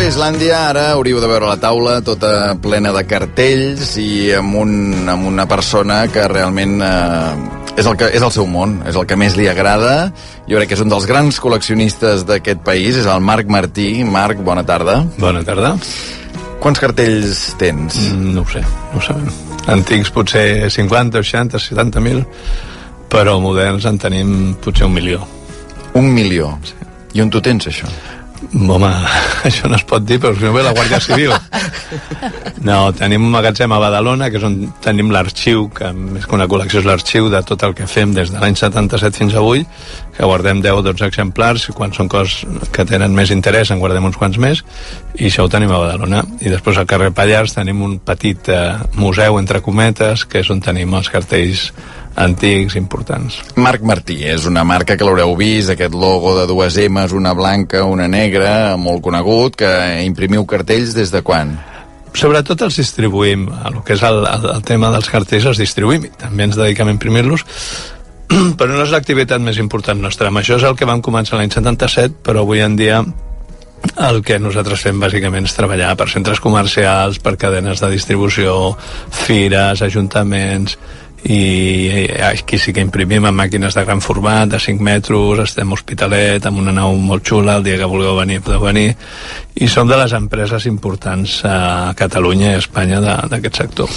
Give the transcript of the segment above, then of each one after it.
a Islàndia, ara hauríeu de veure la taula tota plena de cartells i amb una persona que realment és el seu món, és el que més li agrada. Jo crec que és un dels grans col·leccionistes d'aquest país, és el Marc Martí. Marc, bona tarda. Bona tarda. Quants cartells tens? No ho sé, no ho sabem. Antics potser 50, 60, 70.000, però moderns en tenim potser 1 milió. 1 milió? Sí. I on tu tens, això? Home, això no es pot dir, però si no ve la Guàrdia Civil. No, tenim un magatzem a Badalona, que és on tenim l'arxiu, que més que una col·lecció és l'arxiu de tot el que fem des de l'any 77 fins avui, que guardem 10-12 exemplars, i quan són coses que tenen més interès en guardem uns quants més, i això ho tenim a Badalona. I després al carrer Pallars tenim un petit museu, entre cometes, que és on tenim els cartells antics, importants. Marc Martí és una marca que l'haureu vist, aquest logo de 2 M's, una blanca, una negra, molt conegut, que imprimiu cartells des de quan? Sobretot els distribuïm, el que és el tema dels cartells els distribuïm, i també ens dediquem a imprimir-los, però no és l'activitat més important nostra. Amb això és el que vam començar l'any 77, però avui en dia el que nosaltres fem bàsicament és treballar per centres comercials, per cadenes de distribució, fires, ajuntaments, i aquí sí que imprimim amb màquines de gran format, de 5 metres, estem a Hospitalet, amb una nau molt xula, el dia que vulgueu venir podeu venir, i som de les empreses importants a Catalunya i a Espanya d'aquest sector.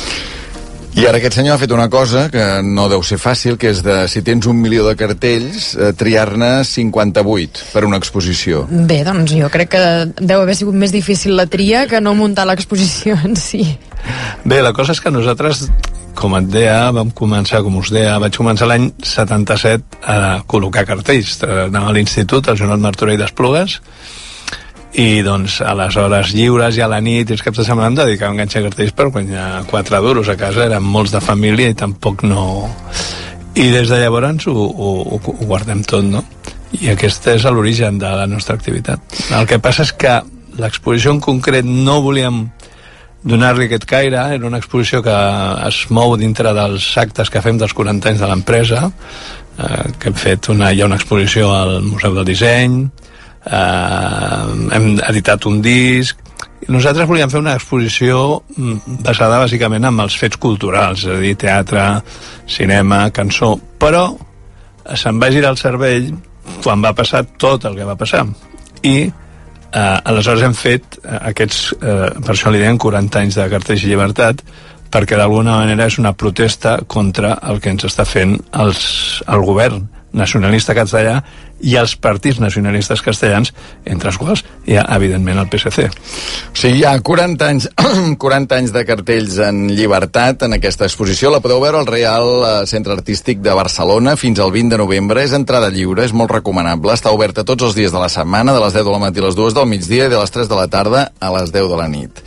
I ara aquest senyor ha fet una cosa que no deu ser fàcil, que és de, si tens 1 milió de cartells, triar-ne 58 per una exposició. Bé, doncs jo crec que deu haver sigut més difícil la tria que no muntar l'exposició en si. Bé, la cosa és que nosaltres, com et deia, vam començar, com us deia, vaig començar l'any 77 a col·locar cartells. Anava a l'institut, al Joan Martorell d'Esplugues, i doncs a les hores lliures i a la nit i els caps de setmana em dedicava a enganxar cartells per guanyar 4 duros a casa. Érem molts de família i tampoc no... I des de llavors ho guardem tot, no? I aquest és l'origen de la nostra activitat. El que passa és que l'exposició en concret no volíem donar-li aquest caire, era una exposició que es mou dintre dels actes que fem dels 40 anys de l'empresa, que hem fet hi ha una exposició al Museu del Disseny, hem editat un disc, i nosaltres volíem fer una exposició basada bàsicament en els fets culturals, és a dir, teatre, cinema, cançó, però se'n va girar el cervell quan va passar tot el que va passar, i aleshores hem fet aquests, per això li deien 40 anys de cartells i llibertat, perquè d'alguna manera és una protesta contra el que ens està fent el govern nacionalista castellà i els partits nacionalistes castellans, entre els quals hi ha, evidentment, el PSC. O sigui, hi ha 40 anys de cartells en llibertat en aquesta exposició. La podeu veure al Real Centre Artístic de Barcelona fins al 20 de novembre. És entrada lliure, és molt recomanable. Està oberta tots els dies de la setmana, de les 10 del matí a les 2 del migdia i de les 3 de la tarda a les 10 de la nit.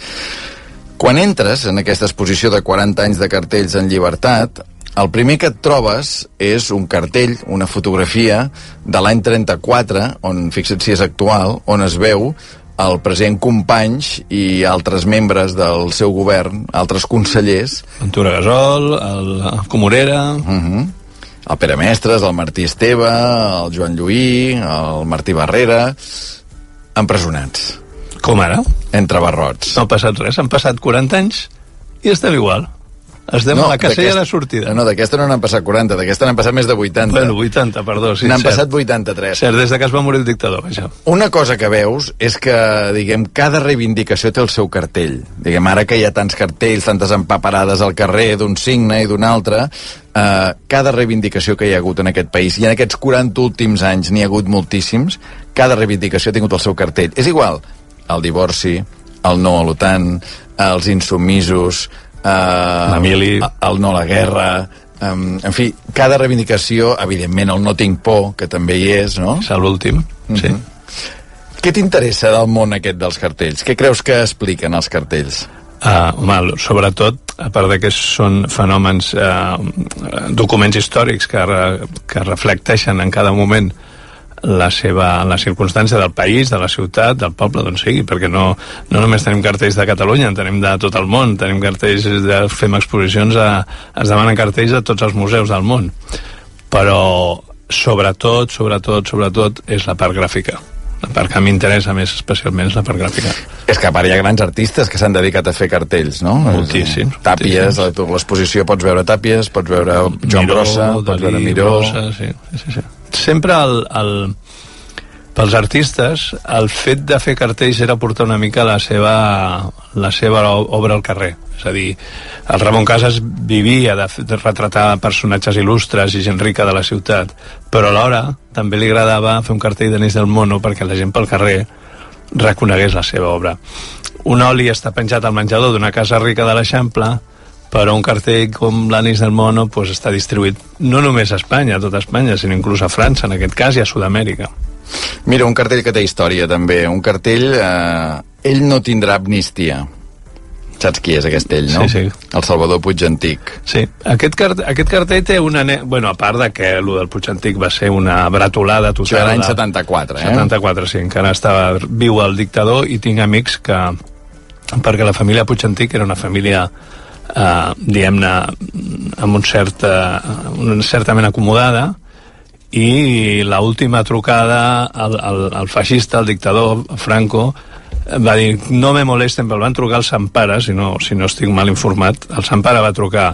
Quan entres en aquesta exposició de 40 anys de cartells en llibertat, el primer que et trobes és un cartell, una fotografia de l'any 34, on, fixa't si és actual, on es veu el president Companys i altres membres del seu govern, altres consellers. Ventura Gasol, el Comorera... El Pere Mestres, el Martí Esteve, el Joan Lluí, el Martí Barrera, empresonats. Com ara? Entre barrots. No ha passat res, han passat 40 anys i estem igual. Estem a la casella de sortida. No, d'aquesta no n'han passat 40, d'aquesta n'han passat més de 80. Bueno, 80, perdó, sí, n'han passat 83. Cert, des que es va morir el dictador, vaja. Una cosa que veus és que, diguem, cada reivindicació té el seu cartell. Diguem, ara que hi ha tants cartells, tantes empaperades al carrer d'un signe i d'un altre, cada reivindicació que hi ha hagut en aquest país, i en aquests 40 últims anys n'hi ha hagut moltíssims, cada reivindicació ha tingut el seu cartell. És igual, el divorci, el no a l'OTAN, els insubmisos, el no a la guerra, en fi, cada reivindicació, evidentment el no tinc por, que també hi és, no? És l'últim, sí. Què t'interessa del món aquest dels cartells? Què creus que expliquen els cartells? Home, sobretot, a part de que són fenòmens, documents històrics que reflecteixen en cada moment la circumstància del país, de la ciutat, del poble, d'on sigui, perquè no només tenim cartells de Catalunya, en tenim de tot el món, tenim cartells, fem exposicions, es demanen cartells de tots els museus del món, però sobretot és la part gràfica. La part que m'interessa més especialment és la part gràfica. És que a part hi ha grans artistes que s'han dedicat a fer cartells, no? Moltíssims. Tàpies, a l'exposició pots veure Tàpies, pots veure Joan Brossa, pots veure Miró... Sí. Sempre pels artistes el fet de fer cartells era portar una mica la seva obra al carrer. És a dir, el Ramon Casas vivia de retratar personatges il·lustres i gent rica de la ciutat, però alhora també li agradava fer un cartell d'Anís del Mono perquè la gent pel carrer reconegués la seva obra. Un oli està penjat al menjador d'una casa rica de l'Eixample, però un cartell com l'Anís del Mono pues, està distribuït no només a Espanya, a tota Espanya, sinó inclús a França, en aquest cas, i a Sud-amèrica. Mira, un cartell que té història, també. Un cartell... ell no tindrà amnistia. Saps qui és aquest ell, no? Sí. El Salvador Puig Antic. Sí, aquest cartell té una... Bueno, a part de que el del Puig Antic va ser una bretolada total... Això era l'any 74, 74, sí, encara estava viu el dictador, i tinc amics que... Perquè la família Puig Antic era una família, diguem-ne, amb certament acomodada, i l'última trucada al feixista, el dictador Franco, va dir, no me molesten, però van trucar al Sampara, si no estic mal informat. El Sampara va trucar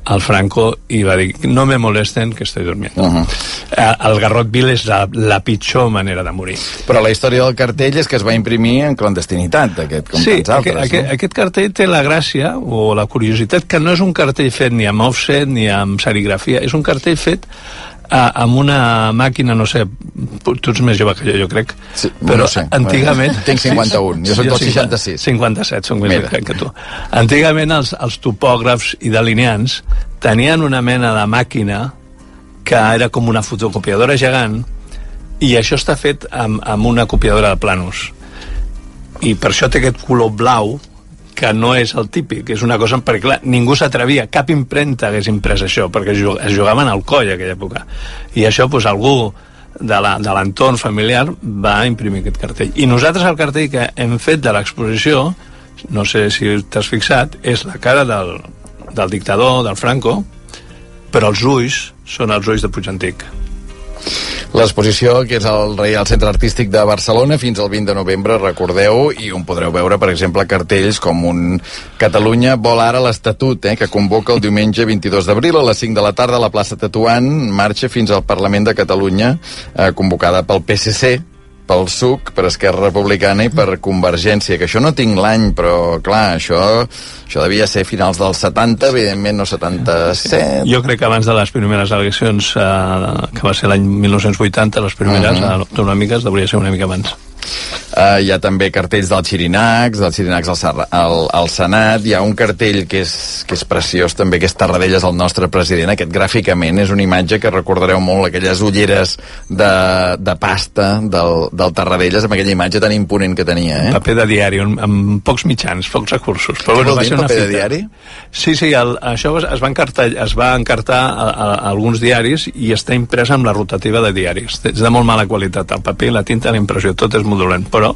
al Franco i va dir, no me molesten, que estoy durmiendo. El garrot vil és la pitjor manera de morir. Però la història del cartell és que es va imprimir en clandestinitat, com tants altres. Sí, aquest cartell té la gràcia o la curiositat que no és un cartell fet ni amb offset ni amb serigrafia, és un cartell fet amb una màquina, no sé, tu ets més jove que jo crec, sí, però no sé, antigament... Tinc 51, jo soc del 66. 57, soc més gran que tu. Antigament els topògrafs i delineants tenien una mena de màquina que era com una fotocopiadora gegant, i això està fet amb una copiadora de planos. I per això té aquest color blau, que no és el típic, és una cosa... Perquè, clar, ningú s'atrevia, cap impremta hagués imprès això, perquè es jugaven al coll aquella època. I això, doncs, algú de l'entorn familiar va imprimir aquest cartell. I nosaltres el cartell que hem fet de l'exposició, no sé si t'has fixat, és la cara del dictador, del Franco, però els ulls són els ulls de Puig Antic. L'exposició, que és al Reial Centre Artístic de Barcelona, fins al 20 de novembre, recordeu, i on podreu veure, per exemple, cartells com un Catalunya vol ara l'Estatut, que convoca el diumenge 22 d'abril a les 5 de la tarda a la plaça Tetuan, marxa fins al Parlament de Catalunya, convocada pel PSC, pel SUC, per Esquerra Republicana i per Convergència, que això no tinc l'any, però clar, això devia ser finals dels 70, evidentment no 77. Jo crec que abans de les primeres eleccions, que va ser l'any 1980, les primeres autonòmiques, hauria de ser una mica abans. Hi ha també cartells dels Xirinacs al Senat. Hi ha un cartell que és preciós també, que és Tarradellas, el nostre president. Aquest gràficament és una imatge que recordareu molt, aquelles ulleres de pasta del Tarradellas, amb aquella imatge tan imponent que tenia. Paper de diari, amb pocs mitjans, pocs recursos. Però bueno, va ser paper de diari? Sí, això es va encartar a alguns diaris i està imprès amb la rotativa de diaris. És de molt mala qualitat, el paper, la tinta, la impressió, tot és molt dolent, però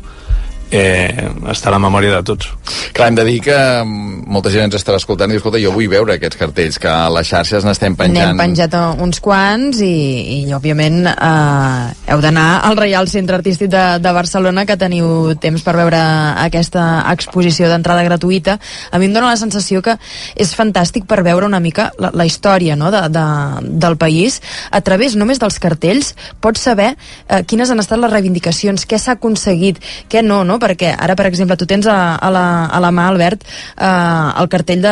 està a la memòria de tots. Clar, hem de dir que molta gent ens estarà escoltant i diu, escolta, jo vull veure aquests cartells, que a les xarxes n'estem penjant. N'hem penjat uns quants i òbviament heu d'anar al Reial Centre Artístic de Barcelona, que teniu temps per veure aquesta exposició d'entrada gratuïta. A mi em dóna la sensació que és fantàstic per veure una mica la història, no?, del país. A través només dels cartells pots saber quines han estat les reivindicacions, què s'ha aconseguit, què no? Perquè ara, per exemple, tu tens a la mà, Albert, el cartell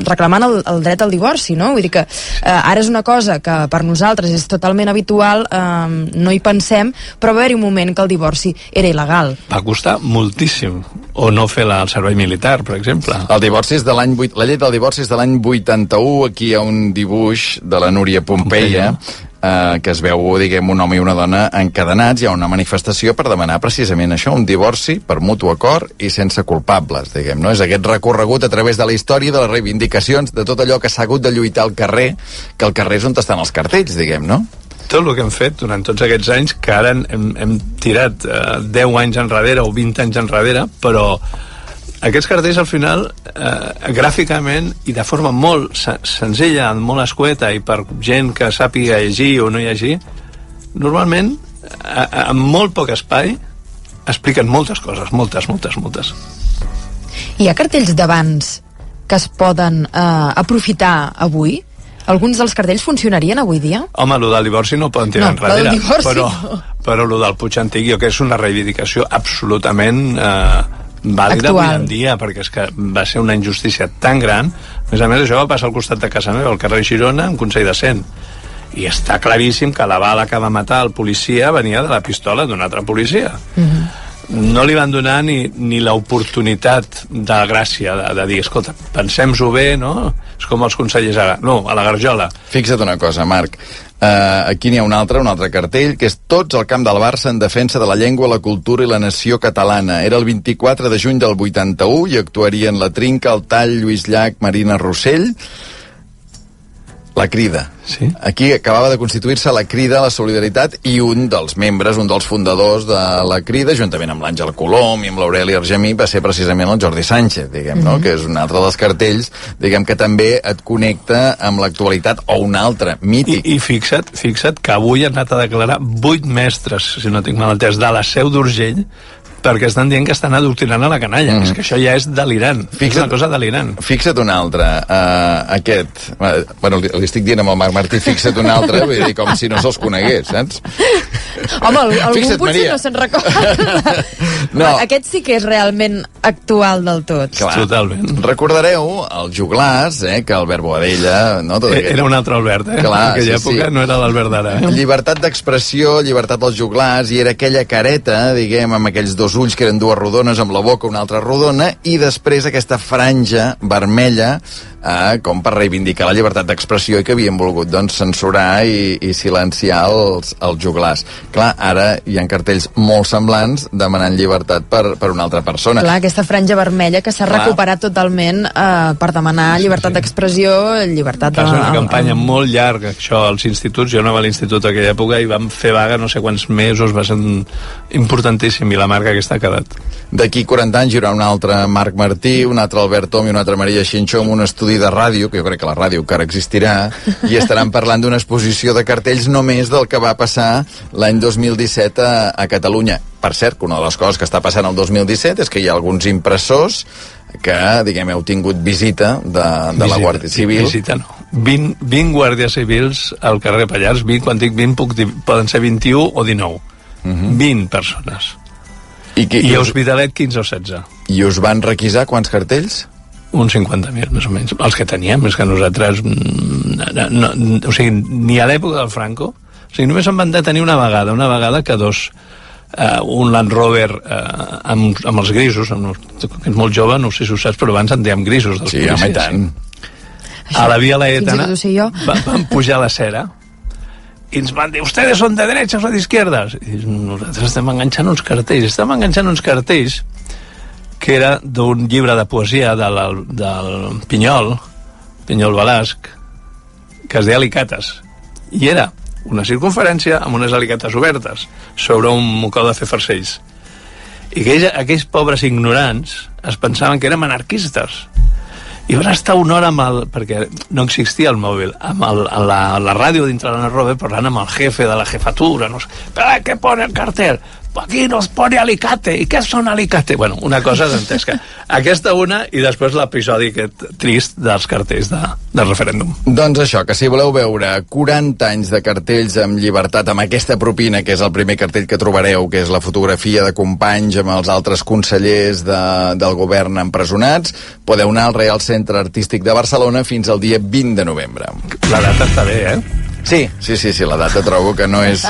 reclamant el dret al divorci, no? Vull dir que ara és una cosa que per nosaltres és totalment habitual, no hi pensem, però va haver-hi un moment que el divorci era il·legal. Va costar moltíssim, o no fer el servei militar, per exemple. La llei del divorci és de l'any 81, aquí hi ha un dibuix de la Núria Pompeia, que es veu, diguem, un home i una dona encadenats. Hi ha una manifestació per demanar precisament això, un divorci per mutu acord i sense culpables, diguem, no? És aquest recorregut a través de la història, de les reivindicacions, de tot allò que s'ha hagut de lluitar al carrer, que al carrer és on estan els cartells, diguem, no? Tot el que hem fet durant tots aquests anys, que ara hem tirat 10 anys enrere o 20 anys enrere, però aquests cartells al final, gràficament i de forma molt senzilla, molt escueta, i per gent que sàpiga llegir o no llegir, normalment amb molt poc espai expliquen moltes coses, moltes. Hi ha cartells d'abans que es poden aprofitar avui? Alguns dels cartells funcionarien avui dia? Home, el del divorci no ho poden tirar enrere, però el del Puig Antic jo que és una reivindicació absolutament vàlida avui en dia, perquè és que va ser una injustícia tan gran. A més, això va passar al costat de casa meva, al carrer Girona, en Consell de Cent. I està claríssim que la bala que va matar el policia venia de la pistola d'un altre policia. No li van donar ni l'oportunitat de gràcia de dir, escolta, pensem-ho bé, no? És com els consellers ara. No, a la garjola. Fixa't una cosa, Marc. Aquí n'hi ha un altre cartell, que és Tots al camp del Barça en defensa de la llengua, la cultura i la nació catalana. Era el 24 de juny del 81 i actuarien la Trinca, el Tall, Lluís Llach, Marina Rossell. La Crida. Sí. Aquí acabava de constituir-se la Crida a la Solidaritat i un dels membres, un dels fundadors de la Crida, juntament amb l'Àngel Colom i amb l'Aureli Argemí, va ser precisament el Jordi Sánchez, diguem, no? Que és un altre dels cartells, diguem, que també et connecta amb l'actualitat, o un altre, mític. I fixa't que avui han anat a declarar 8 mestres, si no tinc mal entès, de la Seu d'Urgell, perquè estan dient que estan adoctrinant a la canalla. És que això ja és delirant. És una cosa delirant. Fixa't un altre. Aquest... Bueno, li estic dient amb el Marc Martí, fixa't un altre, vull dir, com si no se'ls conegués, saps? Home, algú potser Maria. No se'n recorda. No. Aquest sí que és realment actual del tot. Clar. Totalment. Recordareu el Joglars, que Albert Boadella... No, era un altre Albert, Clar, en aquella època no era l'Albert d'ara. Llibertat d'expressió, llibertat dels Joglars, i era aquella careta, diguem, amb aquells dos ulls que eren dues rodones, amb la boca una altra rodona, i després aquesta franja vermella com per reivindicar la llibertat d'expressió i que havien volgut doncs, censurar i silenciar els joglars. Clar, ara hi ha cartells molt semblants demanant llibertat per una altra persona. Clar, aquesta franja vermella que s'ha recuperat totalment per demanar llibertat d'expressió, llibertat de... Va ser una campanya molt llarga, això, als instituts. Jo anava a l'institut a aquella època i vam fer vaga no sé quants mesos, va ser importantíssim, i la marca aquesta ha quedat. D'aquí 40 anys hi haurà un altre Marc Martí, un altre Albert Tom i una altra Maria Xinxó amb un estudi de ràdio, que jo crec que la ràdio encara existirà, i estaran parlant d'una exposició de cartells només del que va passar l'any 2017 a Catalunya. Per cert, que una de les coses que està passant el 2017 és que hi ha alguns impressors que, diguem, heu tingut visita de la Guàrdia Civil. Visita no. 20 guàrdies civils al carrer Pallars. 20, quan dic 20, poden ser 21 o 19. 20 persones. I a Hospitalet 15 o 16. I us van requisar quants cartells? Uns 50.000, més o menys. Els que teníem, és que nosaltres... o sigui, ni a l'època del Franco... O sigui, només en van detenir una vegada que dos... un Land Rover amb els grisos, que és molt jove, no sé si ho saps, però abans en dèiem grisos dels policies. Sí, home, tant. A la Via Laetana van pujar a la Cera i ens van dir, ustedes són de derechas o d'izquierdas? I nosaltres estem enganxant uns cartells que era d'un llibre de poesia del Pinyol Balasc, que es deia Alicates, i era una circunferència amb unes alicates obertes sobre un mocau de fer farcells, i que aquells pobres ignorants es pensaven que érem anarquistes i van estar una hora perquè no existia el mòbil, amb la ràdio dintre de la Robe, parlant amb el jefe de la jefatura, no sé, però què pone el cartel? Aquí nos pone Alicate, i què són Alicate? Bueno, una cosa dantesca. Aquesta una, i després l'episodi aquest trist dels cartells del referèndum. Doncs això, que si voleu veure 40 anys de cartells amb llibertat, amb aquesta propina, que és el primer cartell que trobareu, que és la fotografia de Companys amb els altres consellers del govern empresonats, podeu anar al Reial Centre Artístic de Barcelona fins al dia 20 de novembre. La data està bé, Sí, la data trobo que no és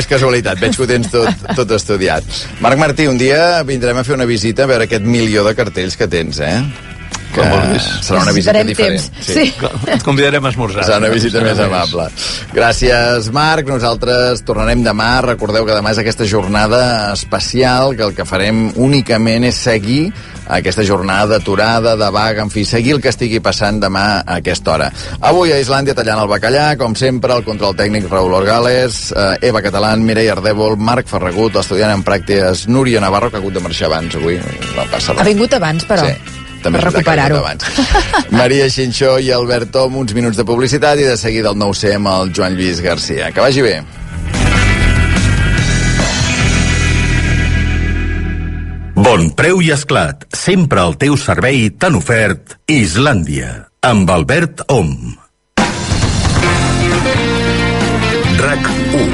casualitat. Veig que ho tens tot estudiat. Marc Martí, un dia vindrem a fer una visita a veure aquest milió de cartells que tens, que serà una visita diferent. Sí. Et convidarem a esmorzar. Serà una visita més amable. Gràcies, Marc. Nosaltres tornarem demà. Recordeu que demà és aquesta jornada especial, que el que farem únicament és seguir aquesta jornada d'aturada, de vaga, en fi, seguir el que estigui passant demà a aquesta hora. Avui a Islàndia tallant el bacallà, com sempre, el control tècnic Raúl Orgales, Eva Catalán, Mireia Ardèvol, Marc Ferragut, l'estudiant en pràctiques Núria Navarro, que ha hagut de marxar abans avui. Ha vingut abans, però. Sí. També per recuperar-ho. Maria Xinxó i Albert Tom, uns minuts de publicitat i de seguida el 9C amb el Joan Lluís Garcia. Que vagi bé. Bon preu i esclat, sempre al teu servei t'han ofert Islàndia, amb Albert Om. RAC 1.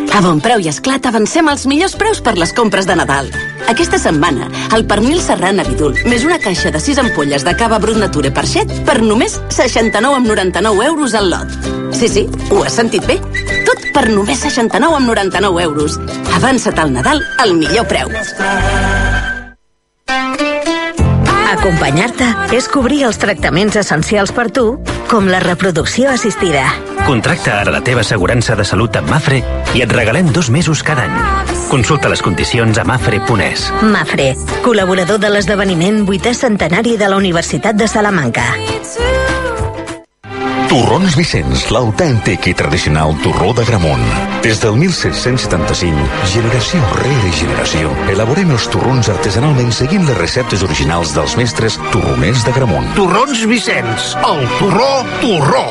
A Bon Preu i Esclat avancem els millors preus per les compres de Nadal. Aquesta setmana, el pernil serrana Vidul, més una caixa de 6 ampolles de cava Brut Nature Parxet per només 69,99 euros al lot. Sí, ho has sentit bé. Tot per només 69,99 euros. Avança't al Nadal al millor preu. Acompanyar-te és cobrir els tractaments essencials per tu, com la reproducció assistida. Contracta ara la teva assegurança de salut amb Mafre i et regalem 2 mesos cada any. Consulta les condicions a mafre.es. Mafre, col·laborador de l'esdeveniment 8è centenari de la Universitat de Salamanca. Torrons Vicenç, l'autèntic i tradicional torró d'Agramunt. Des del 1775, generació rere generació, elaborem els torrons artesanalment seguint les receptes originals dels mestres torroners d'Agramunt. Torrons Vicenç, el torró.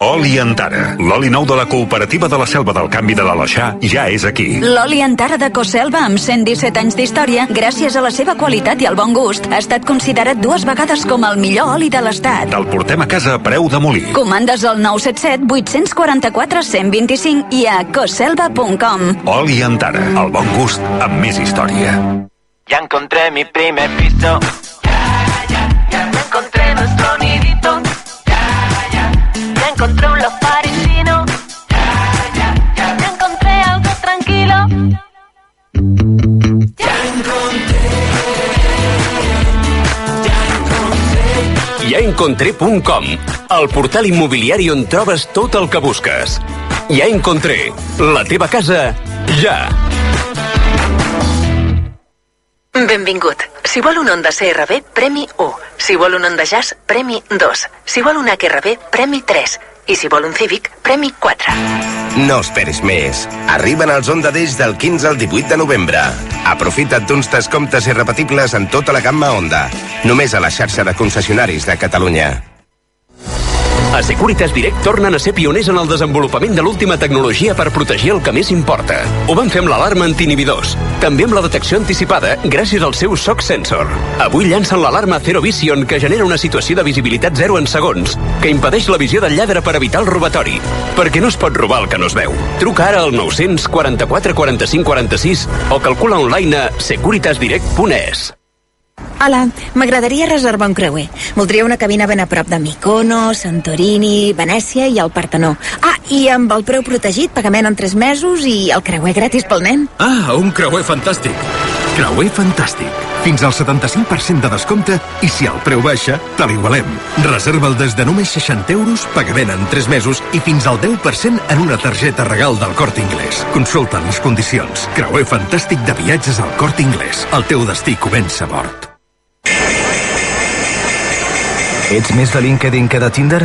Oli Antara, l'oli nou de la cooperativa de la Selva del Canvi de l'Aleixar, ja és aquí. L'oli Antara de Coselva, amb 117 anys d'història, gràcies a la seva qualitat i al bon gust, ha estat considerat 2 vegades com el millor oli de l'estat. Te'l portem a casa a preu de molí. Comandes al 977 844 125 i a coselva.com. Oli Antara, el bon gust amb més història. Ya encontré mi primer piso. Ya encontré nuestro nidito. Ya encontré un los parisino. Ya encontré algo tranquilo. Yaencontré.com, el portal immobiliari on trobes tot el que busques. Ja Encontré, la teva casa, ja. Benvingut. Si vol un Honda CR-V, premi 1. Si vol un Honda Jazz, premi 2. Si vol un HRV, premi 3. I si vol un Civic, premi 4. No esperis més. Arriben els Honda Days del 15 al 18 de novembre. Aprofita't d'uns descomptes irrepetibles en tota la gamma Honda. Només a la xarxa de concessionaris de Catalunya. A Securitas Direct tornen a ser pioners en el desenvolupament de l'última tecnologia per protegir el que més importa. Ho van fer amb l'alarma antiinhibidors, també amb la detecció anticipada gràcies al seu SOC Sensor. Avui llancen l'alarma Zero Vision, que genera una situació de visibilitat 0 en segons, que impedeix la visió del lladre per evitar el robatori. Perquè no es pot robar el que no es veu. Truca ara al 944 45 46 o calcula online a securitasdirect.es. Hola, m'agradaria reservar un creuer. Voldria una cabina ben a prop de Mykonos, Santorini, Venècia i el Partenó. I amb el preu protegit, pagament en 3 mesos i el creuer gratis pel nen. Un creuer fantàstic. Creuer fantàstic. Fins al 75% de descompte i si el preu baixa, te l'igualem. Reserva'l des de només 60 euros, pagament en 3 mesos i fins al 10% en una targeta regal del Corte Inglés. Consulta les condicions. Creuer fantàstic de viatges al Corte Inglés. El teu destí comença a bord. Ets més de LinkedIn que de Tinder?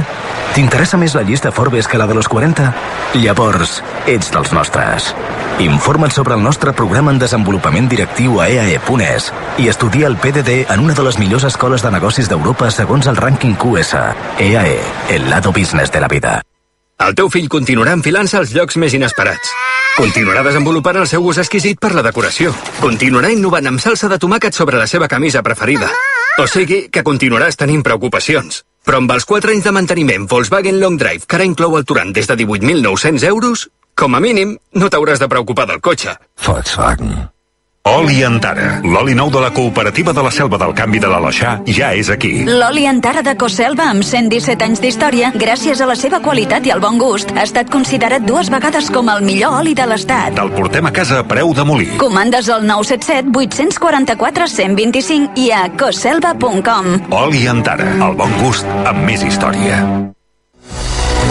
T'interessa més la llista Forbes que la de los 40? Llavors, ets dels nostres. Informa't sobre el nostre programa en desenvolupament directiu a EAE.es i estudia el PDD en una de les millors escoles de negocis d'Europa segons el rànquing QS. EAE, el lado business de la vida. El teu fill continuarà enfilant-se als llocs més inesperats. Continuarà desenvolupant el seu gust exquisit per la decoració. Continuarà innovant amb salsa de tomàquet sobre la seva camisa preferida. O sigui que continuaràs tenint preocupacions. Però amb els 4 anys de manteniment Volkswagen Long Drive, que ara inclou el Touran des de 18.900 euros, com a mínim no t'hauràs de preocupar del cotxe. Volkswagen. Oli Antara, l'oli nou de la cooperativa de la Selva del Canvi de l'Aleixar, ja és aquí. L'oli Antara de Coselva, amb 117 anys d'història, gràcies a la seva qualitat i al bon gust, ha estat considerat 2 vegades com el millor oli de l'estat. Te'l portem a casa a preu de molí. Comandes al 977 844 125 i a coselva.com. Oli Antara, el bon gust amb més història.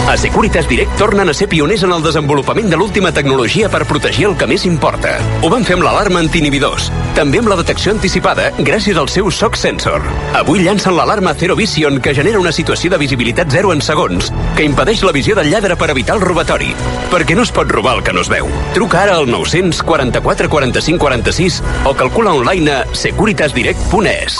A Securitas Direct tornen a ser pioners en el desenvolupament de l'última tecnologia per protegir el que més importa. Ho van fer amb l'alarma antiinhibidors, també amb la detecció anticipada gràcies al seu SOC Sensor. Avui llancen l'alarma Zero Vision, que genera una situació de visibilitat 0 en segons, que impedeix la visió del lladre per evitar el robatori. Perquè no es pot robar el que no es veu. Truca ara al 944 45 46 o calcula online a securitasdirect.es.